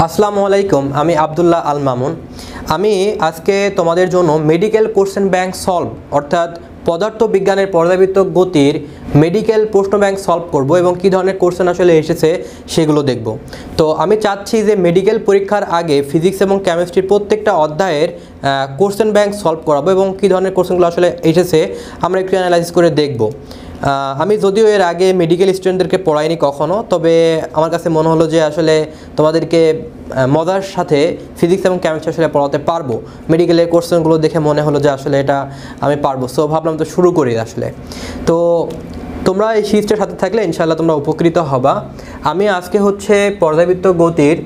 আসসালামু আলাইকুম, আমি আব্দুল্লাহ আল মামুন। আমি আজকে তোমাদের জন্য মেডিকেল কোশ্চেন ব্যাংক সলভ অর্থাৎ পদার্থবিজ্ঞানের পর্যাবৃত্ত গতির মেডিকেল প্রশ্ন ব্যাংক সলভ করব এবং কী ধরনের কোশ্চেন আসলে এসেছে সেগুলো দেখব। তো আমি চাচ্ছি যে মেডিকেল পরীক্ষার আগে ফিজিক্স এবং কেমিস্ট্রির প্রত্যেকটা অধ্যায়ের কোশ্চেন ব্যাংক সলভ করাবো এবং কী ধরনের কোশ্চেনগুলো আসলে এসেছে আমরা একটু অ্যানালাইসিস করে দেখব। আমি যদিও এর আগে মেডিকেল স্টুডেন্টদেরকে পড়াইনি কখনো, তবে আমার কাছে মনে হলো যে আসলে তোমাদেরকে মজার সাথে ফিজিক্স এবং কেমিস্ট্রি আসলে পড়াতে পারবো। মেডিকেলের কোশ্চেনগুলো দেখে মনে হলো যে আসলে এটা আমি পারবো, সো ভাবলাম তো শুরু করি আসলে। তো তোমরা এই সিরিজটার সাথে থাকলে ইনশাআল্লাহ তোমরা উপকৃত হবা। আমি আজকে হচ্ছে পর্যাবৃত্ত গতির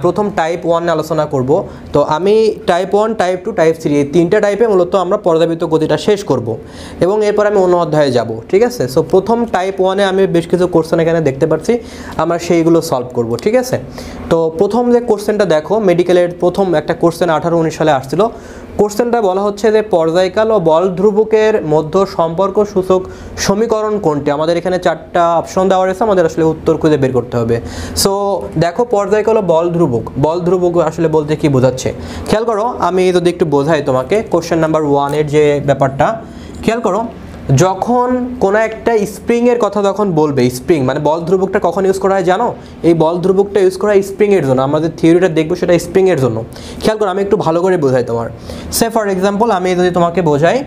প্রথম টাইপ 1 আলোচনা করব। তো আমি টাইপ 1, টাইপ 2, টাইপ 3 এই তিনটা টাইপে মূলত আমরা পর্যাবৃত্ত গতিটা শেষ করব এবং এরপর আমি অন্য অধ্যায়ে যাব, ঠিক আছে? সো প্রথম টাইপ 1-এ আমি বেশ কিছু কোশ্চেন এখানে দেখতে পাচ্ছি, আমরা সেইগুলো সলভ করব, ঠিক আছে? তো প্রথম যে কোশ্চেনটা দেখো, মেডিকেলের প্রথম একটা কোশ্চেন 18-19 সালে আসছিল। কোশ্চেনটা বলা হচ্ছে যে পর্যায়কাল ও বল ধ্রুবকের মধ্য সম্পর্ক সূচক সমীকরণ কোনটি? আমাদের এখানে 4টা অপশন দেওয়া রয়েছে, আমাদের আসলে উত্তর খুঁজে বের করতে হবে। সো দেখো, পর্যায়কাল ও বল ধ্রুবক আসলে বলতে কি বোঝাচ্ছে খেয়াল করো। আমি যদি একটু বোঝাই তোমাকে, কোশ্চেন নাম্বার 1-এর যে ব্যাপারটা খেয়াল করো। যখন কোনো একটা স্প্রিংয়ের কথা যখন বলবে, স্প্রিং মানে বল ধ্রুবকটা কখন ইউজ করা হয় জানো? এই বল ধ্রুবকটা ইউজ করা হয় স্প্রিংয়ের জন্য। আমাদের থিওরিটা দেখবো সেটা স্প্রিংয়ের জন্য। খেয়াল করো, আমি একটু ভালো করে বোঝাই তোমার। সে ফর এক্সাম্পল, আমি যদি তোমাকে বোঝাই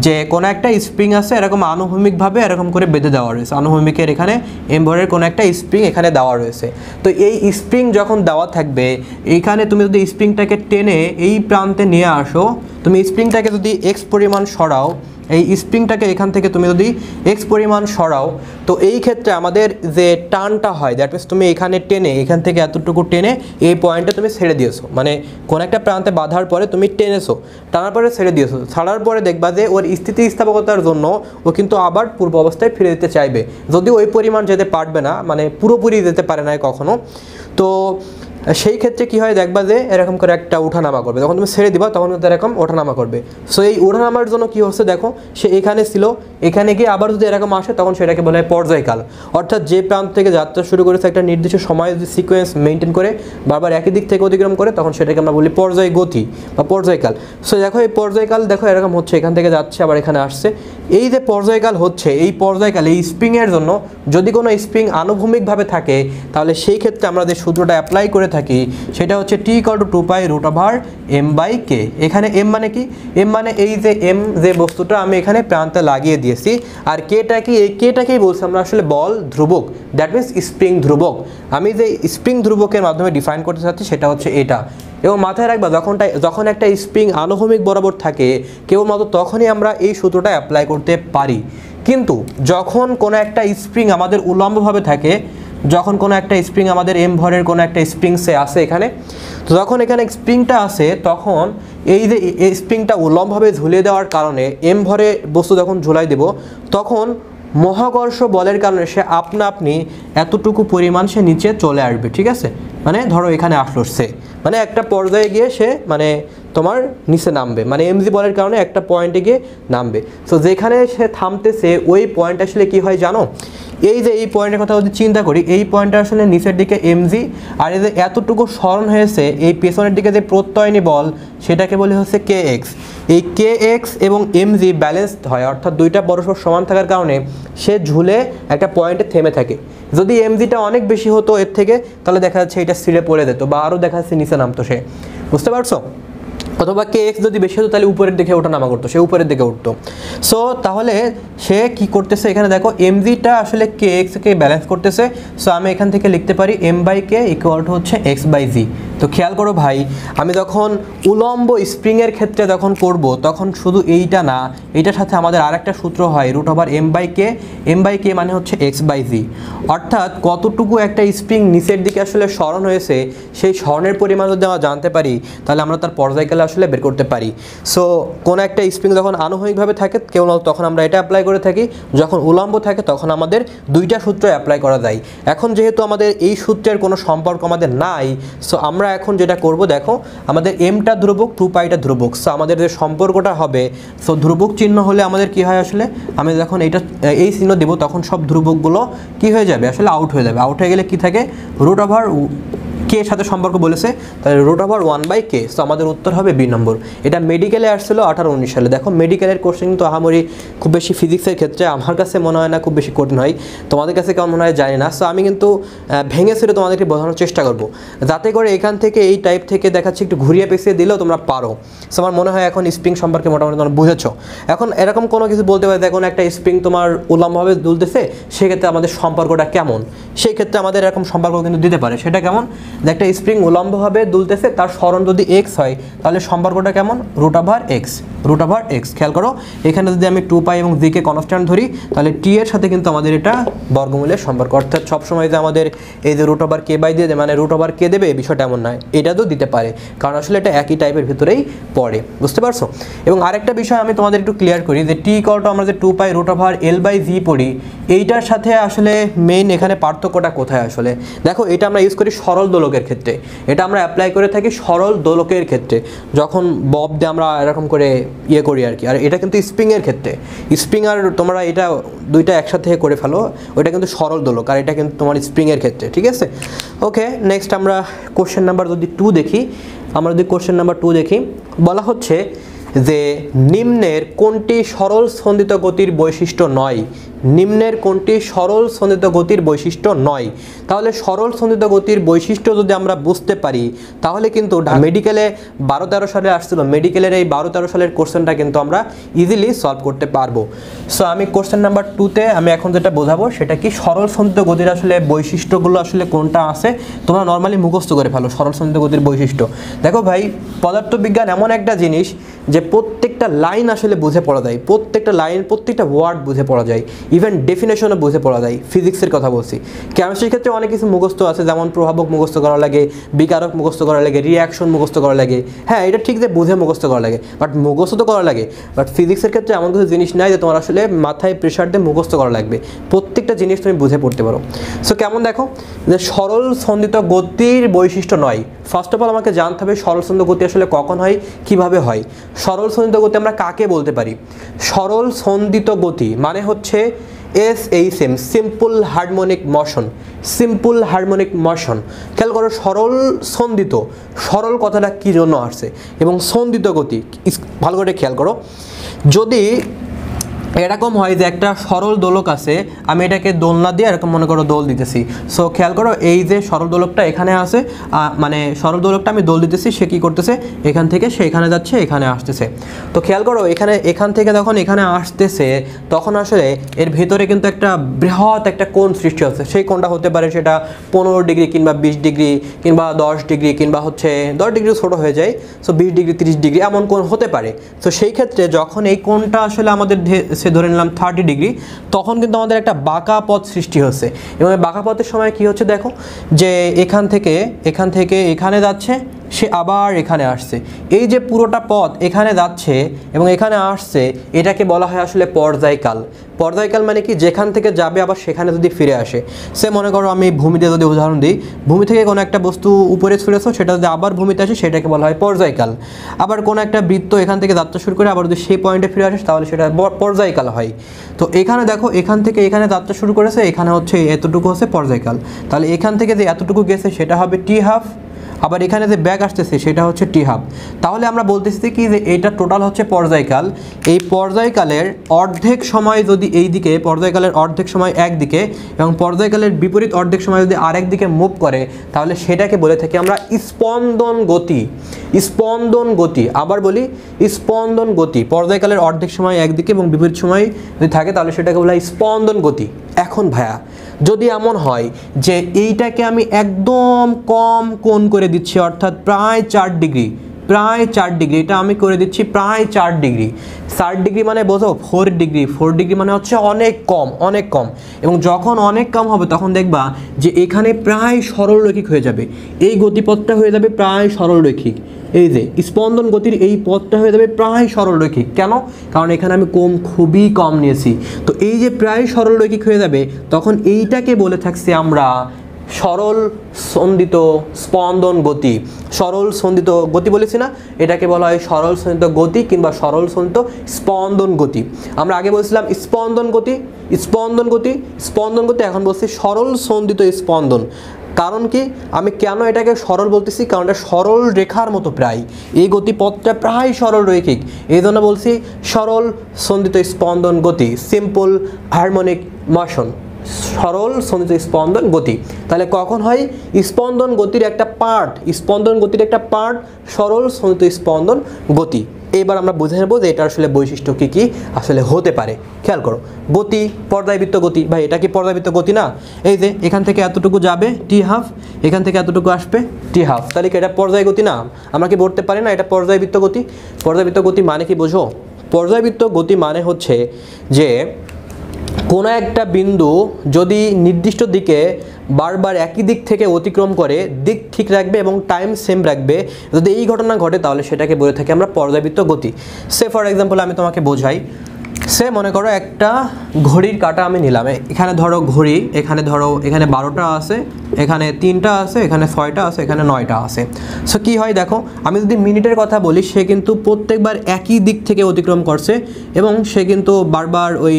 যে কোনো একটা স্প্রিং আছে, এরকম আনুভূমিকভাবে এরকম করে বেঁধে দেওয়া রয়েছে, আনুভূমিকের এখানে এমভরের কোনো একটা স্প্রিং এখানে দেওয়া রয়েছে। তো এই স্প্রিং যখন দেওয়া থাকবে, এইখানে তুমি যদি স্প্রিংটাকে টেনে এই প্রান্তে নিয়ে আসো, তুমি স্প্রিংটাকে যদি এক্স পরিমাণ সরাও, এই স্প্রিংটাকে এখান থেকে তুমি যদি এক্স পরিমাণ সরাও, তো এই ক্ষেত্রে আমাদের যে টানটা হয়, দ্যাট মিনস তুমি এখানে টেনে, এখান থেকে এতটুকু টেনে এই পয়েন্টে তুমি ছেড়ে দিয়েছো, মানে কোনো একটা প্রান্তে বাঁধার পরে তুমি টেনেছো, টানার পরে ছেড়ে দিয়েছো। ছাড়ার পরে দেখবা যে ওর স্থিতিস্থাপকতার জন্য ও কিন্তু আবার পূর্ব অবস্থায় ফিরে যেতে চাইবে, যদিও ওই পরিমাণ যেতে পারবে না, মানে পুরোপুরি যেতে পারে না কখনো। তো সেই ক্ষেত্রে কী হয়, দেখবা যে এরকম করে একটা ওঠানামা করবে, যখন তুমি ছেড়ে দিবা তখন কিন্তু এরকম ওঠানামা করবে। সো এই ওঠানামার জন্য কী হচ্ছে দেখো, সে এখানে ছিল, এখানে গিয়ে আবার যদি এরকম আসে তখন সেটাকে বলা হয় পর্যায়কাল। অর্থাৎ যে প্রান্ত থেকে যাত্রা শুরু করেছে একটা নির্দিষ্ট সময় যদি সিকোয়েন্স মেনটেন করে বারবার একই দিক থেকে অতিক্রম করে, তখন সেটাকে আমরা বলি পর্যায় গতি বা পর্যায়কাল। সো দেখো, এই পর্যায়কাল দেখো এরকম হচ্ছে, এখান থেকে যাচ্ছে আবার এখানে আসছে। এই যে পর্যায়কাল হচ্ছে, এই পর্যায়কাল এই স্প্রিংয়ের জন্য যদি কোনো স্প্রিং আনুভূমিকভাবে থাকে, তাহলে সেই ক্ষেত্রে আমরা যে সূত্রটা অ্যাপ্লাই করে থাকি সেটা হচ্ছে T=2π√m/k। এখানে m মানে কি? m মানে এই যে m যে বস্তুটা আমি এখানে প্রান্তে লাগিয়ে দিয়েছি, আর কেটা কি? এই কেটাকেই বলছি আমরা আসলে বল ধ্রুবক, দ্যাট মিনস স্প্রিং ধ্রুবক। আমি যে স্প্রিং ধ্রুবকের মাধ্যমে ডিফাইন করতে চাচ্ছি সেটা হচ্ছে এটা। এবং মাথায় রাখবা, যখন একটা স্প্রিং আনুভূমিক বরাবর থাকে কেবলমাত্র তখনই আমরা এই সূত্রটা অ্যাপ্লাই করতে পারি। কিন্তু যখন কোনো একটা স্প্রিং আমাদের উল্লম্বভাবে থাকে, যখন কোনো একটা স্প্রিং আমাদের এম ভরের কোনো একটা স্প্রিংসে আসে এখানে, তো যখন এখানে স্প্রিংটা আসে তখন এই যে এই স্প্রিংটা উল্লম্বভাবে ঝুলিয়ে দেওয়ার কারণে এম ভরে বস্তু যখন ঝুলাই দেব, তখন মহাকর্ষ বলের কারণে সে আপনি এতটুকু পরিমাণ সে নিচে চলে আসবে, ঠিক আছে? মানে ধরো এখানে আসলো সে, মানে একটা পর্যায়ে গিয়ে সে মানে তোমার নিচে নামবে, মানে এমজি বলের কারণে একটা পয়েন্টে গিয়ে নামবে। সো যেখানে সে থামতেছে ওই পয়েন্ট আসলে কি হয় জানো? এই যে এই পয়েন্টের কথা যদি চিন্তা করি, এই পয়েন্টটা আসলে নিচের দিকে এমজি, আর এই যে এতটুকু স্মরণ হয়েছে এই পেছনের দিকে যে প্রত্যয়নী বল সেটাকে বলে হচ্ছে কে এক্স। এই কে এক্স এবং এমজি ব্যালেন্সড হয়, অর্থাৎ দুইটা পরস্পর সমান থাকার কারণে সে ঝুলে একটা পয়েন্টে থেমে থাকে। যদি এমজিটা অনেক বেশি হতো এর থেকে, তাহলে দেখা যাচ্ছে এটা ছিঁড়ে পড়ে যেত বা আরও দেখা যাচ্ছে নিচে নামতো সে, বুঝতে পারছো? অথবা কে এক্স যদি বেশি হতো তাহলে উপরের দিকে ওঠানামা করতো, সে উপরের দিকে উঠতো। সো তাহলে সে কি করতেছে, এখানে দেখো এমজিটা আসলে কে এক্সকে ব্যালেন্স করতেছে। সো আমি এখান থেকে লিখতে পারি m/k = হচ্ছে x/g। তো খেয়াল করো ভাই, আমি যখন উলম্ব স্প্রিংয়ের ক্ষেত্রে যখন করব, তখন শুধু এইটা না, এইটার সাথে আমাদের আরেকটা সূত্র হয় √m/k। m/k মানে হচ্ছে x/g, অর্থাৎ কতটুকু একটা স্প্রিং নিচের দিকে আসলে স্মরণ হয়েছে সেই স্মরণের পরিমাণ যদি আমরা জানতে পারি, তাহলে আমরা তার পর্যায়কালে আসলে বের করতে পারি। সো কোনো একটা স্প্রিং যখন আনুভূমিকভাবে থাকে কেবল তখন আমরা এটা অ্যাপ্লাই করে থাকি, যখন উলম্ব থাকে তখন আমাদের দুইটা সূত্র অ্যাপ্লাই করা যায়। এখন যেহেতু আমাদের এই সূত্রের কোনো সম্পর্ক আমাদের নাই, সো আমরা এখন যেটা করব, দেখো আমাদের এমটা ধ্রুবক, 2πটা ধ্রুবক। সো আমাদের যে সম্পর্কটা হবে, সো ধ্রুবক চিহ্ন হলে আমাদের কি হয় আসলে, আমি যখন এই চিহ্ন দেব তখন সব ধ্রুবকগুলো কি হয়ে যাবে আসলে আউট হয়ে যাবে। আউট হয়ে গেলে কি থাকে, √ কে এর সাথে সম্পর্ক বলেছে, তাহলে √1/k। সো আমাদের উত্তর হবে বি নম্বর। এটা মেডিকেলে আসছিল 18-19 সালে। দেখো মেডিকেলের কোশ্চেন কিন্তু আহামরি খুব বেশি ফিজিক্সের ক্ষেত্রে আমার কাছে মনে হয় না খুব বেশি কঠিন হয়, তোমাদের কাছে কেমন মনে হয় জানি না। সো আমি কিন্তু ভেঙে ছেড়ে তোমাদেরকে বোঝানোর চেষ্টা করব, যাতে করে এখান থেকে এই টাইপ থেকে দেখাচ্ছি একটু ঘুরিয়ে পেঁচিয়ে দিলেও তোমরা পারো। সো আমার মনে হয় এখন স্প্রিং সম্পর্কে মোটামুটি তোমরা বুঝেছো। এখন এরকম কোনো কিছু বলতে পারে, দেখুন একটা স্প্রিং তোমার উল্লম্বভাবে দুলতেছে, সেক্ষেত্রে আমাদের সম্পর্কটা কেমন, সেই ক্ষেত্রে আমাদের এরকম সম্পর্ক কিন্তু দিতে পারে। সেটা কেমন, যে একটা স্প্রিং উল্লম্বভাবে দুলতেছে, তার সরণ যদি x হয়, তাহলে সম্পর্কটা কেমন, √x। খেয়াল করো, এখানে যদি আমি 2π এবং g কে কনস্ট্যান্ট ধরি, তাহলে t এর সাথে কিন্তু আমাদের এটা বর্গমূলের সম্পর্ক। অর্থাৎ সবসময় যে আমাদের এই যে √k দিয়ে দেবে, মানে √k দেবে, বিষয়টা এমন নয়, এটা তো দিতে পারে, কারণ আসলে এটা একই টাইপের ভিতরেই পড়ে, বুঝতে পারছো। এবং আরেকটা বিষয় আমি তোমাদের একটু ক্লিয়ার করি, যে t আমরা যে 2π √L/g পড়ি, এইটার সাথে আসলে মেইন এখানে পার্থক্যটা কোথায় আসলে দেখো, এটা আমরা ইউজ করি সরল দোলকের ক্ষেত্রে, এটা আমরা অ্যাপ্লাই করে থাকি সরল দোলকের ক্ষেত্রে, যখন বব দিয়ে আমরা এরকম করে ইয়ে করি আর কি। আর এটা কিন্তু স্প্রিংয়ের ক্ষেত্রে, স্প্রিং আর তোমরা এটা দুইটা একসাথে করে ফেলো, ওইটা কিন্তু সরল দোলক, আর এটা কিন্তু তোমার স্প্রিংয়ের ক্ষেত্রে, ঠিক আছে। ওকে, নেক্সট আমরা কোশ্চেন নাম্বার যদি 2 দেখি, বলা হচ্ছে যে নিম্নের কোনটি সরল স্পন্দিত গতির বৈশিষ্ট্য নয়, তাহলে সরল স্পন্দিত গতির বৈশিষ্ট্য যদি আমরা বুঝতে পারি, তাহলে কিন্তু মেডিকেলে 12-13 সালে আসছিল, মেডিকেলের এই 12-13 সালের কোশ্চেনটা কিন্তু আমরা ইজিলি সলভ করতে পারবো। সো আমি কোশ্চেন নাম্বার 2-তে আমি এখন যেটা বোঝাবো, সেটা কি সরল স্পন্দিত গতির আসলে বৈশিষ্ট্যগুলো আসলে কোনটা আছে, তোমরা নর্মালি মুখস্থ করে ফেলো সরল স্পন্দিত গতির বৈশিষ্ট্য। দেখো ভাই, পদার্থবিজ্ঞান এমন একটা জিনিস যে প্রত্যেকটা লাইন আসলে বুঝে পড়া যায়, প্রত্যেকটা লাইন, প্রত্যেকটা ওয়ার্ড বুঝে পড়া যায়, ইভেন ডেফিনেশনও বুঝে পড়া যায়। ফিজিক্সের কথা বলছি, কেমিস্ট্রির ক্ষেত্রে অনেক কিছু মুখস্থ আছে, যেমন প্রভাবক মুখস্থ করা লাগে, বিকারক মুখস্থ করা লাগে, রিয়াকশন মুখস্থ করা লাগে। হ্যাঁ, এটা ঠিক যে বুঝে মুখস্থ করা লাগে, বাট মুখস্থ তো করা লাগে। বাট ফিজিক্সের ক্ষেত্রে এমন কিছু জিনিস নাই যে তোমার আসলে মাথায় প্রেশার দিয়ে মুখস্থ করা লাগবে, প্রত্যেকটা জিনিস তুমি বুঝে পড়তে পারো। সো কেমন দেখো, যে সরল স্পন্দিত গতির বৈশিষ্ট্য নয়, ফার্স্ট অফ অল আমাকে জানতে হবে সরল স্পন্দিত গতি আসলে কখন হয়, কিভাবে হয়। সরল স্পন্দিত গতি আমরা কাকে বলতে পারি, সরল স্পন্দিত গতি মানে হচ্ছে SHM, সিম্পল হারমোনিক মোশন। খেয়াল করো, সরল স্পন্দিত, সরল কথাটা কী জন্য আসছে, এবং স্পন্দিত গতি ভালো করে খেয়াল করো। যদি এরকম হয় যে একটা সরল দোলক আছে, আমি এটাকে দোলনা দিয়ে এরকম মনে করো দোল দিতেছি। সো খেয়াল করো, এই যে সরল দোলকটা এখানে আছে, মানে সরল দোলকটা আমি দোল দিতেছি, সে কী করতেছে, এখান থেকে সে এখানে যাচ্ছে, এখানে আসতেছে। তো খেয়াল করো, এখান থেকে যখন এখানে আসতেছে, তখন আসলে এর ভেতরে কিন্তু একটা বৃহৎ একটা কোণ সৃষ্টি হচ্ছে। সেই কোণটা হতে পারে সেটা 15 ডিগ্রি কিংবা 20 ডিগ্রি কিংবা 10 ডিগ্রি, কিংবা হচ্ছে 10 ডিগ্রি ছোটো হয়ে যায়, সো 20 ডিগ্রি 30 ডিগ্রি এমন কোণ হতে পারে। তো সেই ক্ষেত্রে যখন এই কোণটা আসলে আমাদের সে ধরে নিলাম 30 ডিগ্রি, তখন কিন্তু আমাদের একটা বাঁকা পথ সৃষ্টি হচ্ছে। এবং এই বাঁকা পথের সময় কি হচ্ছে দেখো, যে এখান থেকে এখানে যাচ্ছে, সে আবার এখানে আসছে, এই যে পুরোটা পথ এখানে যাচ্ছে এবং এখানে আসছে, এটাকে বলা হয় আসলে পর্যায়কাল। মানে কি, যেখান থেকে যাবে আবার সেখানে যদি ফিরে আসে। সে মনে করো, আমি ভূমিতে যদি উদাহরণ দিই, ভূমি থেকে কোনো একটা বস্তু উপরে ছুঁড়েছো, সেটা যদি আবার ভূমিতে আসে, সেটাকে বলা হয় পর্যায়কাল। আবার কোনো একটা বৃত্ত এখান থেকে যাত্রা শুরু করে আবার যদি সেই পয়েন্টে ফিরে আসে, তাহলে সেটা পর্যায়কাল হয়। তো এখানে দেখো, এখান থেকে এখানে যাত্রা শুরু করেছে, এখানে হচ্ছে এতটুকু হচ্ছে পর্যায়কাল, তাহলে এখান থেকে যে এতটুকু গেছে সেটা হবে t½ আবার এখানে যে ব্যাক আসতেছে সেটা হচ্ছে t½ তাহলে আমরা বলতেছি কি, যে এটা টোটাল হচ্ছে পর্যায়কাল। এই পর্যায়কালের অর্ধেক সময় যদি এই দিকে, পর্যায়কালের অর্ধেক সময় একদিকে এবং পর্যায়কালের বিপরীত অর্ধেক সময় যদি আরেক দিকে মুভ করে, তাহলে সেটাকে বলে থাকি আমরা স্পন্দন গতি। আবার বলি, স্পন্দন গতি। পর্যায়কালের অর্ধেক সময় একদিকে এবং বিপরীত সময় যদি থাকে, তাহলে সেটাকে বলা হয় স্পন্দন গতি। এখন ভাইয়া, যদি এমন হয় যে এইটাকে আমি একদম কম কোণ করে দিচ্ছি, অর্থাৎ প্রায় 4 ডিগ্রি, এটা আমি করে দিচ্ছি প্রায় 4 ডিগ্রি। 4 ডিগ্রি মানে বোঝো 4 ডিগ্রি মানে হচ্ছে অনেক কম। এবং যখন অনেক কম হবে, তখন দেখবা যে এখানে প্রায় সরলরৈখিক হয়ে যাবে, এই গতিপথটা হয়ে যাবে প্রায় সরলরৈখিক। এই যে স্পন্দন গতির এই পথটা হয়ে যাবে প্রায় সরলরৈখিক। কেন? কারণ এখানে আমি খুবই কম নিয়েছি। তো এই যে প্রায় সরলরৈখিক হয়ে যাবে, তখন এইটাকে বলে থাকছি আমরা সরল স্পন্দিত স্পন্দন গতি। সরল স্পন্দিত গতি বলেছি না, এটাকে বলা হয় সরল স্পন্দিত গতি কিংবা সরল স্পন্দিত স্পন্দন গতি। আমরা আগে বলছিলাম স্পন্দন গতি, এখন বলছি সরল স্পন্দিত স্পন্দন। কারণ কি, আমি কেন এটাকে সরল বলতেছি, কারণ এটা সরল রেখার মতো প্রায়, এই গতিপথটা প্রায় সরল রৈখিক, এই জন্য বলছি সরল সন্ধিত স্পন্দন গতি, সিম্পল হারমোনিক মোশন, সরল সন্ধিত স্পন্দন গতি। তাহলে কখন হয়, স্পন্দন গতির একটা পার্ট, স্পন্দন গতির একটা পার্ট সরল সন্ধিত স্পন্দন গতি। এবার আমরা বুঝে নেব যে এটা আসলে বৈশিষ্ট্য কী কী আসলে হতে পারে। খেয়াল করো, গতি পর্যায়বৃত্ত গতি, ভাই এটা কি পর্যায়বৃত্ত গতি না? এই যে এখান থেকে এতটুকু যাবে t½ এখান থেকে এতটুকু আসবে t½ তাহলে কি এটা পর্যায় গতি না? আমরা কি বলতে পারি না এটা পর্যায়বৃত্ত গতি? পর্যায়বৃত্ত গতি মানে কি বোঝো? পর্যায়বৃত্ত গতি মানে হচ্ছে যে কোনো একটা বিন্দু যদি নির্দিষ্ট দিকে বারবার একই দিক থেকে অতিক্রম করে, দিক ঠিক রাখবে এবং টাইম সেম রাখবে, যদি এই ঘটনা ঘটে তাহলে সেটাকে বলে থাকি আমরা পর্যায়বৃত্ত গতি। সে ফর এক্সাম্পল আমি তোমাকে বোঝাই, সে মনে করো একটা ঘড়ির কাঁটা আমি নিলাম, এখানে ধরো ঘড়ি, এখানে ধরো এখানে 12টা আছে, এখানে 3টা আছে, এখানে 6টা আছে, এখানে 9টা আছে। সো কী হয় দেখো, আমি যদি মিনিটের কথা বলি, সে কিন্তু প্রত্যেকবার একই দিক থেকে অতিক্রম করছে এবং সে কিন্তু বারবার ওই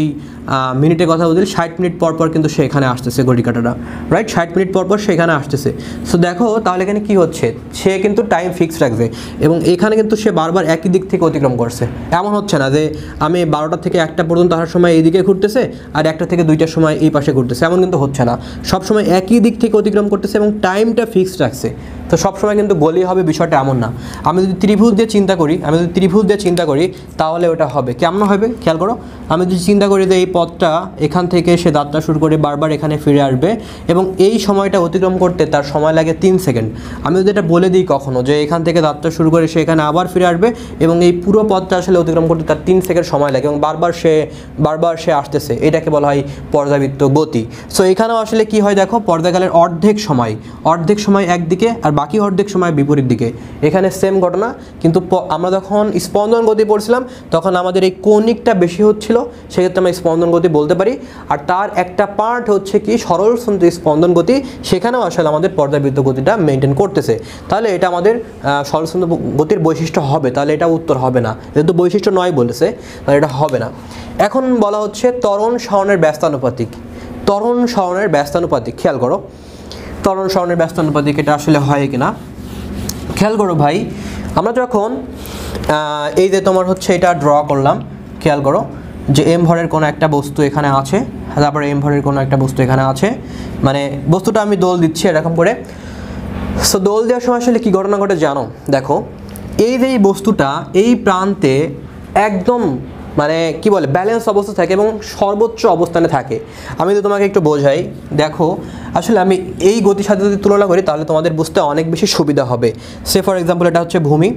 মিনিটের কথা বলি 60 মিনিট পর পর কিন্তু সে এখানে আসতেছে, ঘড়ি কাঁটাটা রাইট 60 মিনিট পর পর সে এখানে আসতেছে। সো দেখো তাহলে এখানে কী হচ্ছে, সে কিন্তু টাইম ফিক্স রাখবে এবং এখানে কিন্তু সে বারবার একই দিক থেকে অতিক্রম করছে। এমন হচ্ছে না যে আমি 12টা থেকে 1টা পর্যন্ত আসার সময় এইদিকে ঘুরতেছে আর 1টা থেকে 2টার সময় এই পাশে ঘুরতেছে, এমন কিন্তু হচ্ছে না, সবসময় একই দিক থেকে অতিক্রম করতেছে এবং টাইমটা ফিক্সড রাখছে। তো সবসময় কিন্তু গলি হবে বিষয়টা এমন না। আমি যদি ত্রিভুজ দিয়ে চিন্তা করি তাহলে ওটা হবে কেমন হবে, খেয়াল করো, আমি যদি চিন্তা করি যে এই পথটা এখান থেকে সে যাত্রা শুরু করে বারবার এখানে ফিরে আসবে এবং এই সময়টা অতিক্রম করতে তার সময় লাগে 3 সেকেন্ড। আমি যদি এটা বলে দিই কখনো যে এখান থেকে যাত্রা শুরু করে সে এখানে আবার ফিরে আসবে এবং এই পুরো পথটা আসলে অতিক্রম করতে তার 3 সেকেন্ড সময় লাগে এবং বারবার সে আসতেছে, এটাকে বলা হয় পর্যায়বৃত্ত গতি। সো এখানেও আসলে কি হয় দেখো, পর্যায়কালের অর্ধেক সময় একদিকে আর বাকি অর্ধেক সময় বিপরীত দিকে। এখানে সেম ঘটনা, কিন্তু আমরা যখন স্পন্দন গতি পড়ছিলাম তখন আমাদের এই কৌণিকটা বেশি হচ্ছিল, সেক্ষেত্রে আমরা স্পন্দন গতি বলতে পারি। আর তার একটা পার্ট হচ্ছে কি সরল সন্ধিত স্পন্দন গতি, সেখানেও আসলে আমাদের পর্যায়বৃত্ত গতিটা মেনটেন করতেছে। তাহলে এটা আমাদের সরল সন্ধিত গতির বৈশিষ্ট্য হবে, তাহলে এটা উত্তর হবে না, যেহেতু বৈশিষ্ট্য নয় বলেছে তাহলে এটা হবে না। এখন বলা হচ্ছে ত্বরণ সরণের ব্যস্তানুপাতিক। খেয়াল করো ত্বরণ সরণের ব্যস্তানুপাতিক এটা আসলে হয় কিনা খেয়াল করো ভাই। আমরা যখন এই যে তোমার হচ্ছে এটা ড্র করলাম, খেয়াল করো যে m ভরের কোনো একটা বস্তু এখানে আছে, তারপর m ভরের কোনো একটা বস্তু এখানে আছে, মানে বস্তুটা আমি দোল দিচ্ছি এরকম করে। সো দোল দেওয়ার সময় আসলে কী ঘটনা ঘটে জানো, দেখো এই যে এই বস্তুটা এই প্রান্তে একদম মানে কি বলে ব্যালেন্স অবস্থা থাকে এবং সর্বোচ্চ অবস্থানে থাকে। আমি যদি তোমাকে একটু বোঝাই, দেখো আসলে আমি এই গতির সাথে যদি তুলনা করি তাহলে তোমাদের বুঝতে অনেক বেশি সুবিধা হবে। সে ফর এক্সাম্পল এটা হচ্ছে ভূমি,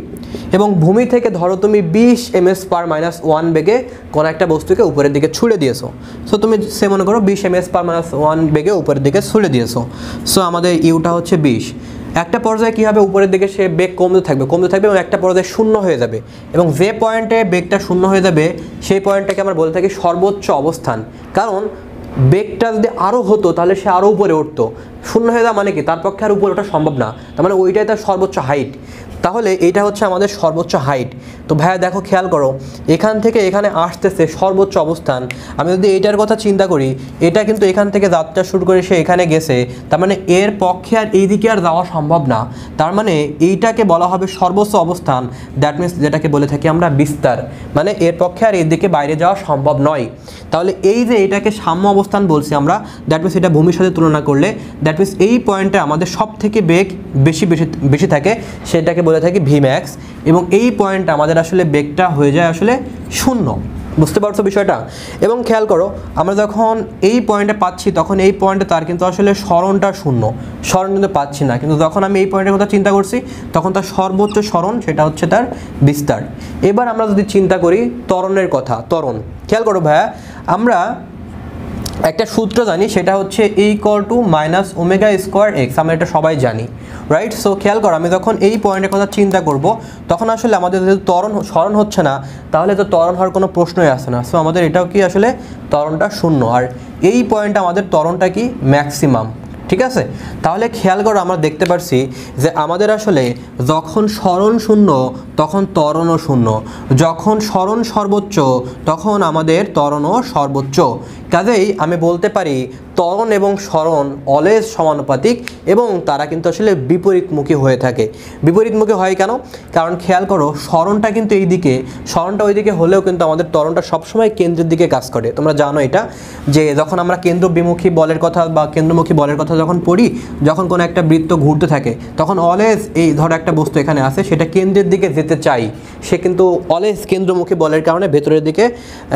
এবং ভূমি থেকে ধরো তুমি 20 ms/-1 বেগে কোনো একটা বস্তুকে উপরের দিকে ছুড়ে দিয়েছো। সো তুমি সে মনে করো 20 ms/-1 বেগে উপরের দিকে ছুড়ে দিয়েছো। সো আমাদের ইউটা হচ্ছে 20। একটা পর্যায়ে কী হবে, উপরের দিকে সে বেগ কমতে থাকবে এবং একটা পর্যায়ে শূন্য হয়ে যাবে, এবং যে পয়েন্টে বেগটা শূন্য হয়ে যাবে সেই পয়েন্টটাকে আমরা বলে থাকি সর্বোচ্চ অবস্থান। কারণ বেগটা যদি আরও হতো তাহলে সে আরও উপরে উঠতো, শূন্য হয়ে যাওয়া মানে কি তার পক্ষে আর উপরে ওঠা সম্ভব না, তার মানে ওইটাই তার সর্বোচ্চ হাইট। তাহলে এটা হচ্ছে আমাদের সর্বোচ্চ হাইট। তো ভাইয়া দেখো খেয়াল করো, এখান থেকে এখানে আসতেছে সর্বোচ্চ অবস্থান। আমি যদি এইটার কথা চিন্তা করি, এটা কিন্তু এখান থেকে যাত্রা শুরু করে সে এখানে গেছে, তার মানে এর পক্ষে আর এই দিকে আর যাওয়া সম্ভব না, তার মানে এইটাকে বলা হবে সর্বোচ্চ অবস্থান। দ্যাট মিনস যেটাকে বলে থাকি আমরা বিস্তার, মানে এর পক্ষে আর এর দিকে বাইরে যাওয়া সম্ভব নয়। তাহলে এই যে এটাকে সাম্য অবস্থান বলছি আমরা, দ্যাট মিনস এটা ভূমির সাথে তুলনা করলে দ্যাট মিনস এই পয়েন্টে আমাদের সব থেকে বেগ বেশি থাকে, সেটাকে বলে থাকি ভিম্যাক্স, এবং এই পয়েন্টটা আমাদের আসলে বেগটা হয়ে যায় আসলে শূন্য। বুঝতে পারছো বিষয়টা? এবং খেয়াল করো আমরা যখন এই পয়েন্টে পাচ্ছি তখন এই পয়েন্টে তার কিন্তু আসলে সরণটা শূন্য, সরণ কিন্তু পাচ্ছি না, কিন্তু যখন আমি এই পয়েন্টের কথা চিন্তা করছি তখন তার সর্বোচ্চ সরণ সেটা হচ্ছে তার বিস্তার। এবার আমরা যদি চিন্তা করি ত্বরণের কথা, ত্বরণ খেয়াল করো ভাইয়া, আমরা একটা সূত্র জানি, সেটা হচ্ছে E=-ω²x, আমরা এটা সবাই জানি রাইট। সো খেয়াল করো আমি যখন এই পয়েন্টের কথা চিন্তা করব তখন আসলে আমাদের যেহেতু সরণ হচ্ছে না, তাহলে তো ত্বরণ হওয়ার কোনো প্রশ্নই আসে না। সো আমাদের এটাও কি আসলে ত্বরণটা শূন্য, আর এই পয়েন্টে আমাদের ত্বরণটা কি ম্যাক্সিমাম, ঠিক আছে। তাহলে খেয়াল করো আমরা দেখতে পাচ্ছি যে আমাদের আসলে যখন সরণ শূন্য তখন ত্বরণও শূন্য, যখন সরণ সর্বোচ্চ তখন আমাদের ত্বরণও সর্বোচ্চ। কাজেই আমি বলতে পারি ত্বরণ এবং সরণ অলওয়েজ সমানুপাতিক এবং তারা কিন্তু আসলে বিপরীতমুখী হয়ে থাকে। বিপরীতমুখী হয় কেন? কারণ খেয়াল করো, সরণটা কিন্তু এইদিকে, সরণটা ওইদিকে হলেও কিন্তু আমাদের ত্বরণটা সবসময় কেন্দ্রের দিকে কাজ করে। তোমরা জানো এটা, যে যখন আমরা কেন্দ্রবিমুখী বলের কথা বা কেন্দ্রমুখী বলের কথা যখন পড়ি, যখন কোনো একটা বৃত্ত ঘুরতে থাকে তখন অলওয়েজ এই ধরো একটা বস্তু এখানে আছে, সেটা কেন্দ্রের দিকে যেতে চাই, সে কিন্তু অলওয়েজ কেন্দ্রমুখী বলের কারণে ভেতরের দিকে